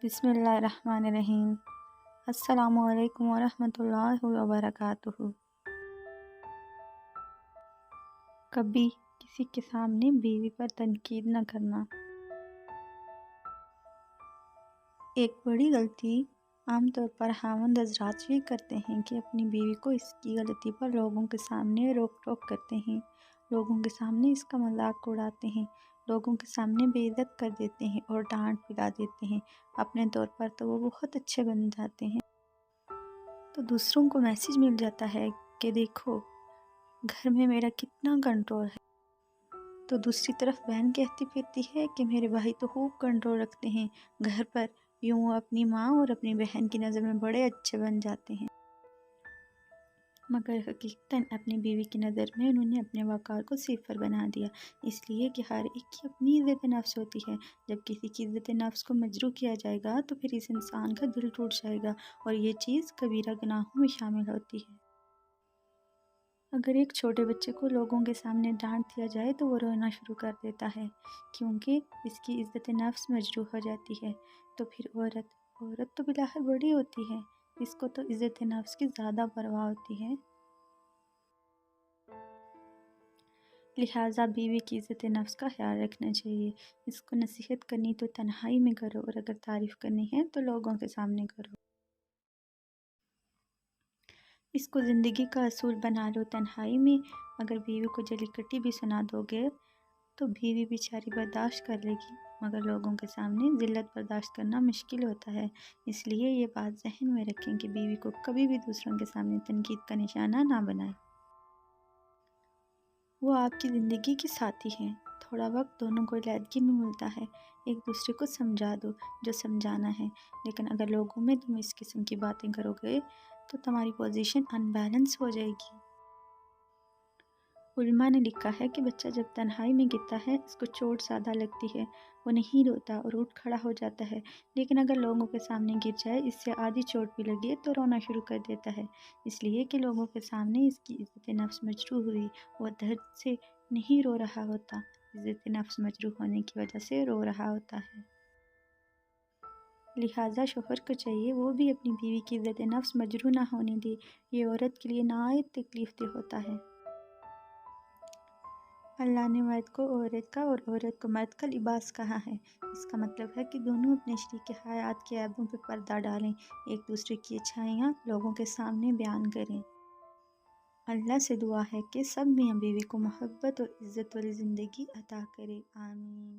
بسم اللہ الرحمن الرحیم۔ السلام علیکم ورحمۃ اللہ وبرکاتہ۔ کبھی کسی کے سامنے بیوی پر تنقید نہ کرنا۔ ایک بڑی غلطی عام طور پر خاوند حضرات یہ کرتے ہیں کہ اپنی بیوی کو اس کی غلطی پر لوگوں کے سامنے روک ٹوک کرتے ہیں، لوگوں کے سامنے اس کا مذاق اڑاتے ہیں، لوگوں کے سامنے بے عزت کر دیتے ہیں اور ڈانٹ پلا دیتے ہیں۔ اپنے طور پر تو وہ بہت اچھے بن جاتے ہیں، تو دوسروں کو میسج مل جاتا ہے کہ دیکھو گھر میں میرا کتنا کنٹرول ہے، تو دوسری طرف بہن کہتی پھرتی ہے کہ میرے بھائی تو خوب کنٹرول رکھتے ہیں گھر پر، یوں وہ اپنی ماں اور اپنی بہن کی نظر میں بڑے اچھے بن جاتے ہیں، مگر حقیقتاً اپنی بیوی کی نظر میں انہوں نے اپنے وقار کو صفر بنا دیا، اس لیے کہ ہر ایک کی اپنی عزت نفس ہوتی ہے۔ جب کسی کی عزت نفس کو مجروح کیا جائے گا تو پھر اس انسان کا دل ٹوٹ جائے گا، اور یہ چیز کبیرہ گناہوں میں شامل ہوتی ہے۔ اگر ایک چھوٹے بچے کو لوگوں کے سامنے ڈانٹ دیا جائے تو وہ رونا شروع کر دیتا ہے، کیونکہ اس کی عزت نفس مجروح ہو جاتی ہے۔ تو پھر عورت تو بالآخر بڑی ہوتی ہے، اس کو تو عزت نفس کی زیادہ پرواہ ہوتی ہے۔ لہٰذا بیوی کی عزت نفس کا خیال رکھنا چاہیے، اس کو نصیحت کرنی تو تنہائی میں کرو، اور اگر تعریف کرنی ہے تو لوگوں کے سامنے کرو۔ اس کو زندگی کا اصول بنا لو، تنہائی میں اگر بیوی کو جلی کٹی بھی سنا دو گے تو بیوی بیچاری برداشت کر لے گی، مگر لوگوں کے سامنے ذلت برداشت کرنا مشکل ہوتا ہے۔ اس لیے یہ بات ذہن میں رکھیں کہ بیوی کو کبھی بھی دوسروں کے سامنے تنقید کا نشانہ نہ بنائیں۔ وہ آپ کی زندگی کی ساتھی ہیں، تھوڑا وقت دونوں کو علیحدگی میں ملتا ہے، ایک دوسرے کو سمجھا دو جو سمجھانا ہے، لیکن اگر لوگوں میں تم اس قسم کی باتیں کرو گے تو تمہاری پوزیشن ان بیلنس ہو جائے گی۔ علماء نے لکھا ہے کہ بچہ جب تنہائی میں گرتا ہے اس کو چوٹ زیادہ لگتی ہے، وہ نہیں روتا اور اٹھ کھڑا ہو جاتا ہے، لیکن اگر لوگوں کے سامنے گر جائے اس سے آدھی چوٹ بھی لگے تو رونا شروع کر دیتا ہے، اس لیے کہ لوگوں کے سامنے اس کی عزت نفس مجروح ہوئی، وہ درد سے نہیں رو رہا ہوتا، عزت نفس مجروح ہونے کی وجہ سے رو رہا ہوتا ہے۔ لہٰذا شوہر کو چاہیے وہ بھی اپنی بیوی کی عزت نفس مجروح نہ ہونے دے، یہ عورت کے لیے نہایت تکلیف دہ ہوتا ہے۔ اللہ نے مرد کو عورت کا اور عورت کو مرد کا لباس کہا ہے، اس کا مطلب ہے کہ دونوں اپنے شریک حیات کے عیبوں پہ پردہ ڈالیں، ایک دوسرے کی اچھائیاں لوگوں کے سامنے بیان کریں۔ اللہ سے دعا ہے کہ سب میاں بیوی کو محبت اور عزت والی زندگی عطا کرے، آمین۔